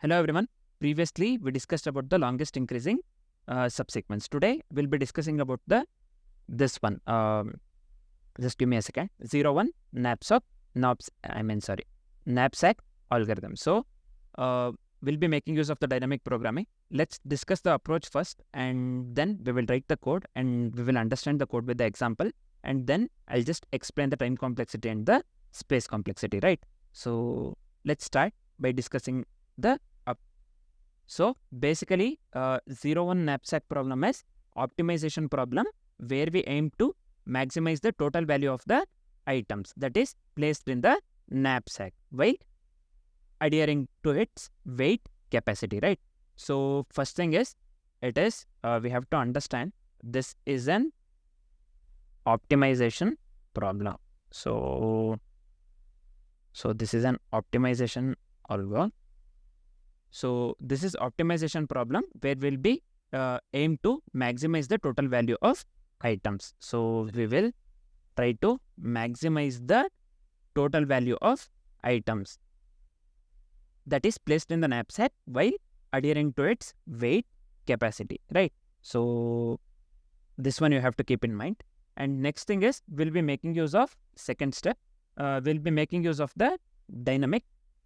Hello everyone. Previously, we discussed about the longest increasing subsequence. Today, we'll be discussing about this one. Just give me a second. 01 knapsack algorithm. So, we'll be making use of the dynamic programming. Let's discuss the approach first, and then we will write the code, and we will understand the code with the example, and then I'll just explain the time complexity and the space complexity. Right. So, let's start by discussing the So basically, 01 knapsack problem is optimization problem where we aim to maximize the total value of the items that is placed in the knapsack while adhering to its weight capacity, right? So first thing is, we have to understand this is an optimization problem. So this is an optimization algorithm. So this is optimization problem where we'll be aim to maximize the total value of items. So we will try to maximize the total value of items that is placed in the knapsack while adhering to its weight capacity, right? So this one you have to keep in mind. And next thing is, we'll be making use of second step. We'll be making use of the dynamic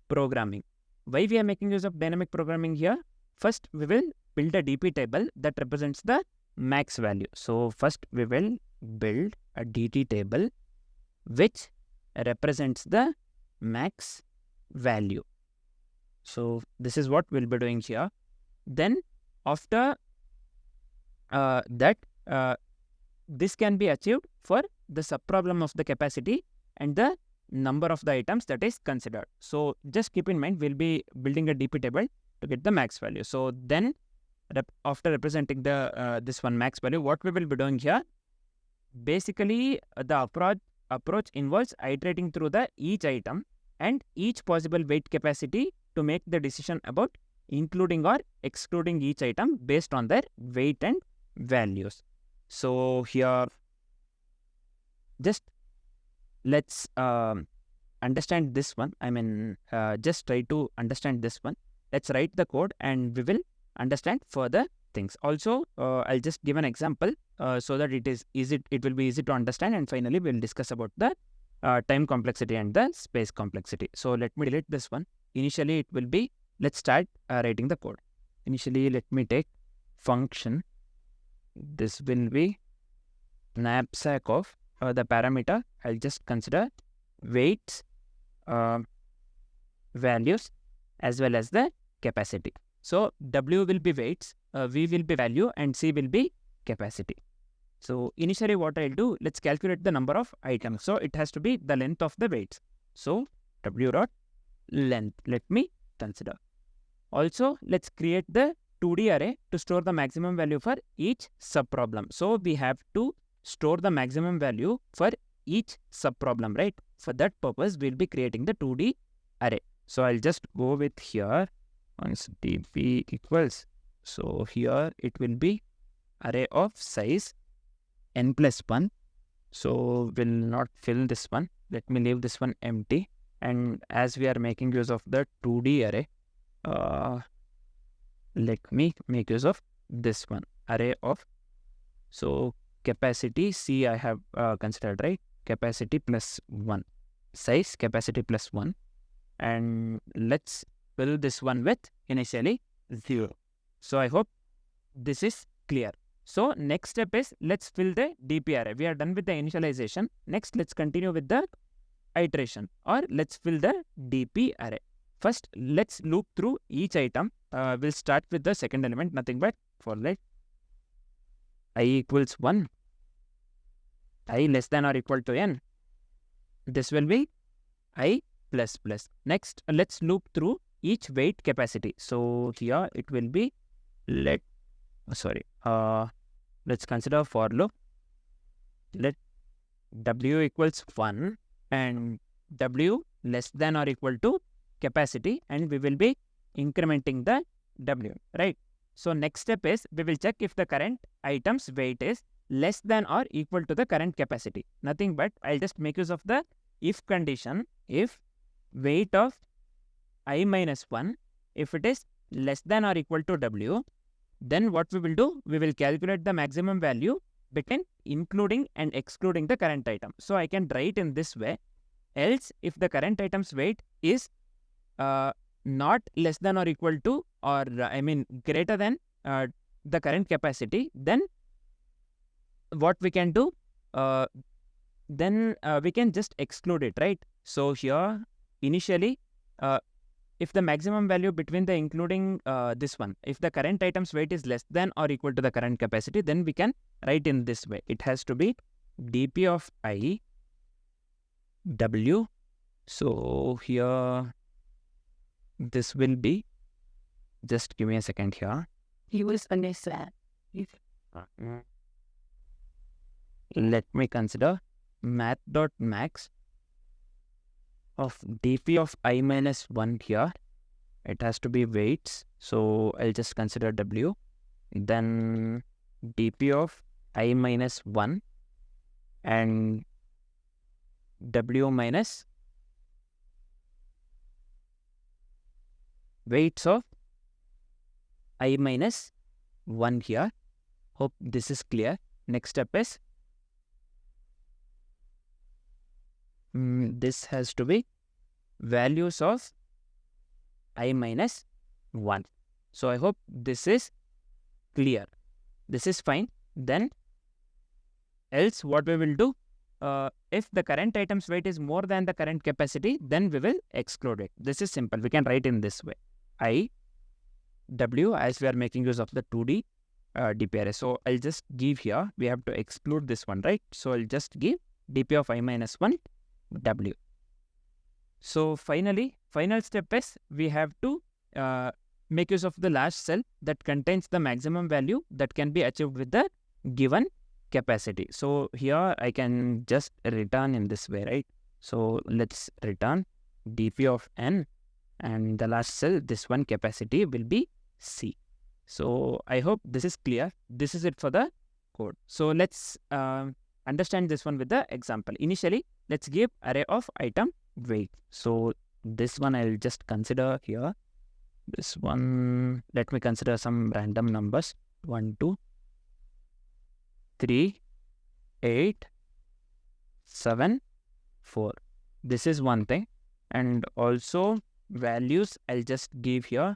programming. Why we are making use of dynamic programming here? First, we will build a DP table that represents the max value. So first, we will build a DT table which represents the max value. So this is what we'll be doing here. Then after that, this can be achieved for the subproblem of the capacity and the number of the items that is considered. So just keep in mind, we'll be building a DP table to get the max value. So then after representing the this one max value, what we will be doing here, basically the approach involves iterating through the each item and each possible weight capacity to make the decision about including or excluding each item based on their weight and values. So here, just let's understand this one. Just try to understand this one. Let's write the code and we will understand further things. Also, I'll just give an example so that it will be easy to understand, and finally we'll discuss about the time complexity and the space complexity. So let me delete this one. Initially it will be, let's start writing the code. Initially, let me take function. This will be knapsack of the parameter. I'll just consider weights, values, as well as the capacity. So W will be weights, V will be value, and C will be capacity. So initially what I'll do, let's calculate the number of items. So it has to be the length of the weights. So W dot length, let me consider. Also, let's create the 2D array to store the maximum value for each subproblem. So we have to store the maximum value for each subproblem, right? For that purpose, we'll be creating the 2D array. So I'll just go with here once dp equals. So here it will be array of size n plus 1. So we'll not fill this one. Let me leave this one empty. And as we are making use of the 2D array, let me make use of this one, array of. So capacity C I have considered, right? Capacity plus 1. Size capacity plus 1. And let's fill this one with initially 0. So I hope this is clear. So next step is, let's fill the DP array. We are done with the initialization. Next, let's continue with the iteration, or let's fill the DP array. First, let's loop through each item. We'll start with the second element, nothing but for let I equals 1, I less than or equal to n. This will be I plus plus. Next, let's loop through each weight capacity. So here it will be let's consider for loop. Let W equals 1 and W less than or equal to capacity, and we will be incrementing the W, right? So next step is, we will check if the current item's weight is less than or equal to the current capacity. Nothing but I'll just make use of the if condition. If weight of I minus 1, if it is less than or equal to W, then what we will do, we will calculate the maximum value between including and excluding the current item. So I can write in this way. Else, if the current item's weight is not less than or equal to, or greater than the current capacity, then what we can do, then we can just exclude it, right? So here, initially, if the maximum value between the including this one, if the current item's weight is less than or equal to the current capacity, then we can write in this way. It has to be dp of I W. So here, this will be, just give me a second here. He was understand. Let me consider math.max of dp of I minus 1 here. It has to be weights. So I'll just consider W. Then dp of I minus 1 and W minus weights of I minus 1 here. Hope this is clear. Next step is, this has to be values of I minus 1. So I hope this is clear. This is fine. Then else what we will do, if the current item's weight is more than the current capacity, then we will exclude it. This is simple. We can write in this way. I W, as we are making use of the 2D DPRS. So I'll just give here, we have to exclude this one, right? So I'll just give dp of I minus 1 W. So finally, final step is, we have to make use of the last cell that contains the maximum value that can be achieved with the given capacity. So here I can just return in this way, right? So let's return dp of N, and the last cell, this one capacity will be C. So I hope this is clear. This is it for the code. So let's understand this one with the example. Initially, let's give array of item weight. So this one I'll just consider here. This one, let me consider some random numbers. 1, 2, 3, 8, 7, 4. This is one thing. And also values, I'll just give here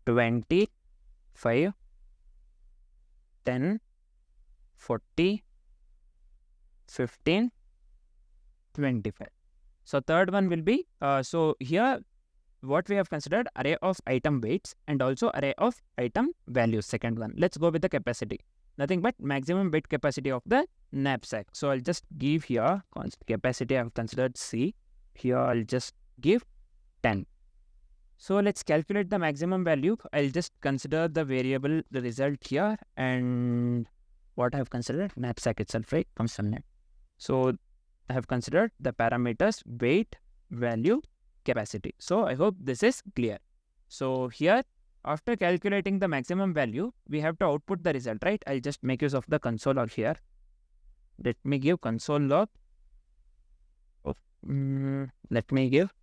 20, 5, 10, 40, 15, 25. So third one will be, so here what we have considered, array of item weights and also array of item values. Second one, let's go with the capacity. Nothing but maximum weight capacity of the knapsack. So I'll just give here capacity I have considered C. Here I'll just give 10. So let's calculate the maximum value. I'll just consider the variable, the result here, and what I have considered, knapsack itself, right, comes from net. So I have considered the parameters weight, value, capacity. So I hope this is clear. So here, after calculating the maximum value, we have to output the result, right? I'll just make use of the console log here. Let me give console log of, let me give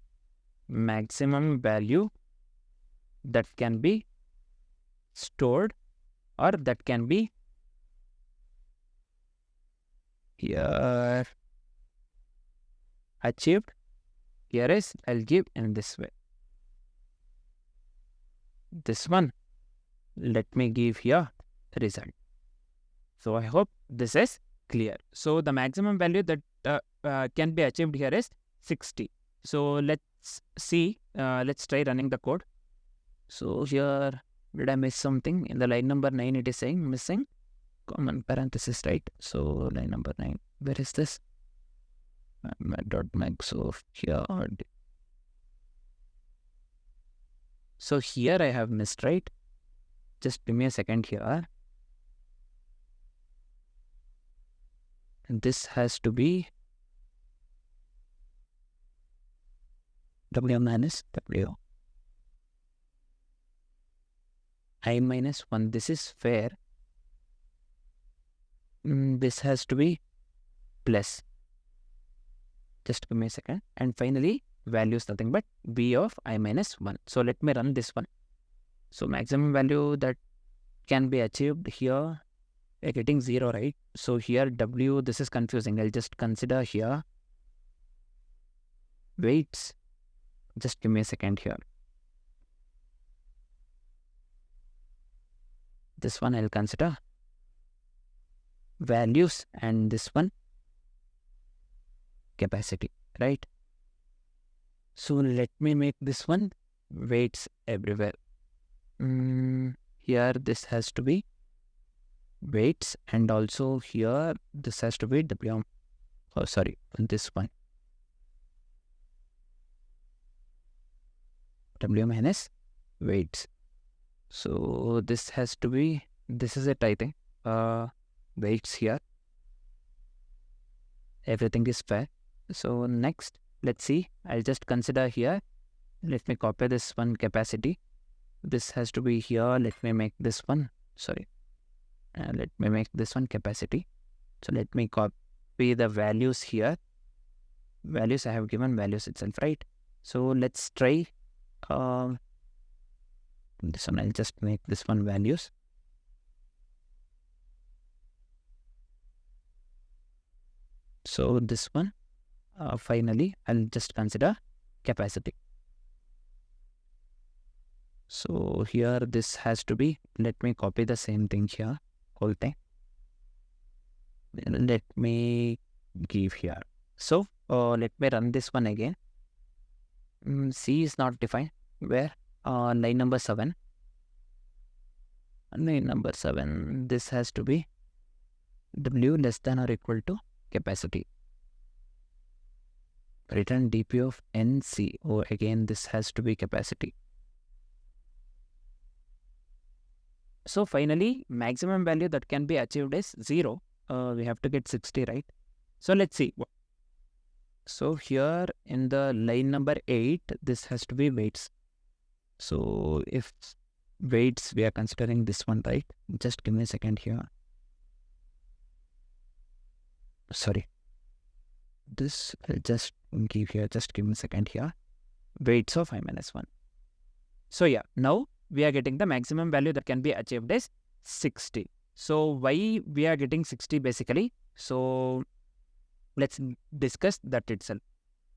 maximum value that can be stored or that can be here achieved. Here is, I'll give in this way. This one, let me give here result. So I hope this is clear. So the maximum value that can be achieved here is 60. So let's see, let's try running the code. So here, did I miss something? In the line number 9, it is saying missing common parenthesis, right? So line number 9, where is this? .max of here. So here I have missed, right? Just give me a second here. And this has to be W minus W. I minus 1. This is fair. This has to be plus. Just give me a second. And finally, value is nothing but b of I minus 1. So let me run this one. So maximum value that can be achieved here, we're getting 0, right? So here w, this is confusing. I'll just consider here weights. Just give me a second here. This one I'll consider values, and this one capacity, right? So let me make this one weights everywhere. Here this has to be weights, and also here this has to be w. Oh, sorry, this one w minus weights. So this has to be, this is it, I think. Weights here. Everything is fair. So next, let's see. I'll just consider here. Let me copy this one capacity. This has to be here. Let me make this one. Sorry. Let me make this one capacity. So let me copy the values here. Values, I have given values itself, right? So let's try this one. I'll just make this one values. So this one, finally, I'll just consider capacity. So here this has to be, let me copy the same thing here, whole thing. Let me give here. So let me run this one again. C is not defined. Where? Line number 7. Line number 7, this has to be W less than or equal to capacity. Return dp of NC. Oh, again, this has to be capacity. So finally, maximum value that can be achieved is 0. We have to get 60, right? So let's see. So here in the line number 8, this has to be weights. So if weights, we are considering this one, right? Just give me a second here. Sorry. This I'll just give here. Just give me a second here. Weights of I minus 1. So yeah, now we are getting the maximum value that can be achieved is 60. So why we are getting 60 basically? So let's discuss that itself.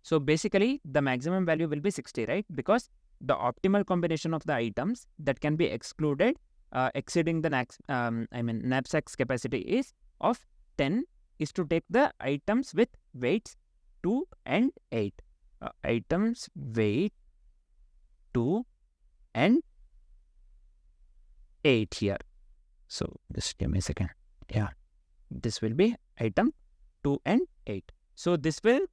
So basically the maximum value will be 60, right? Because the optimal combination of the items that can be excluded exceeding the knapsack's capacity is of 10 is to take the items with weights 2 and 8. Items weight 2 and 8 here. So just give me a second. Yeah, this will be item 2 and 8. So this will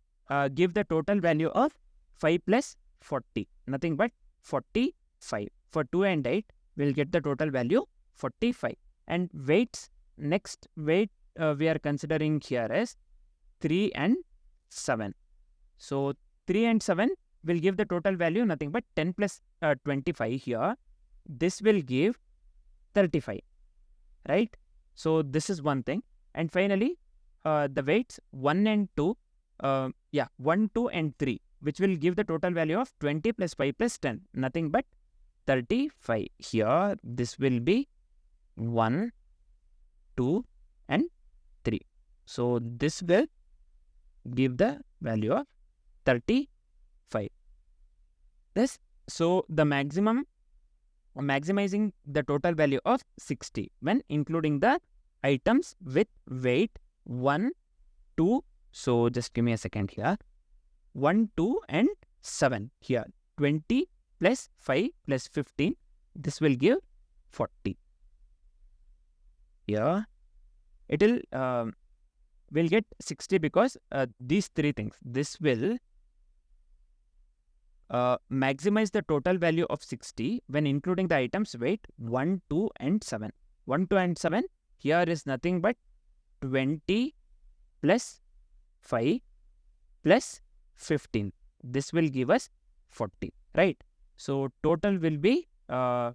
give the total value of 5 plus 40. Nothing but 45. For 2 and 8, we'll get the total value 45. And weights, next weight we are considering here is 3 and 7. So 3 and 7 will give the total value nothing but 10 plus 25 here. This will give 35, right? So this is one thing. And finally, the weights 1 and 2, 1, 2 and 3, which will give the total value of 20 plus 5 plus 10, nothing but 35. Here, this will be 1, 2 and 3. So this will give the value of 35. This, so the maximizing the total value of 60 when including the items with weight 1, 2. So just give me a second here. 1, 2 and 7 here. 20 plus 5 plus 15. This will give 40. Here it will get 60 because these three things. This will maximize the total value of 60 when including the items weight 1, 2 and 7. 1, 2 and 7 here is nothing but 20 plus 5 plus 15. This will give us 40, right? So total will be the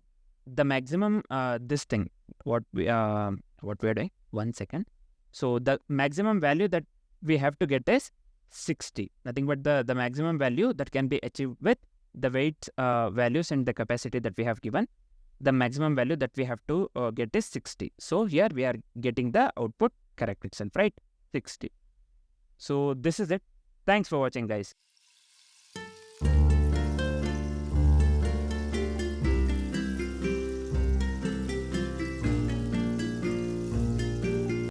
maximum this thing what we are doing. 1 second. So the maximum value that we have to get is 60. Nothing but the maximum value that can be achieved with the weight values and the capacity that we have given. The maximum value that we have to get is 60. So here we are getting the output correct itself, right? 60. So this is it. Thanks for watching, guys.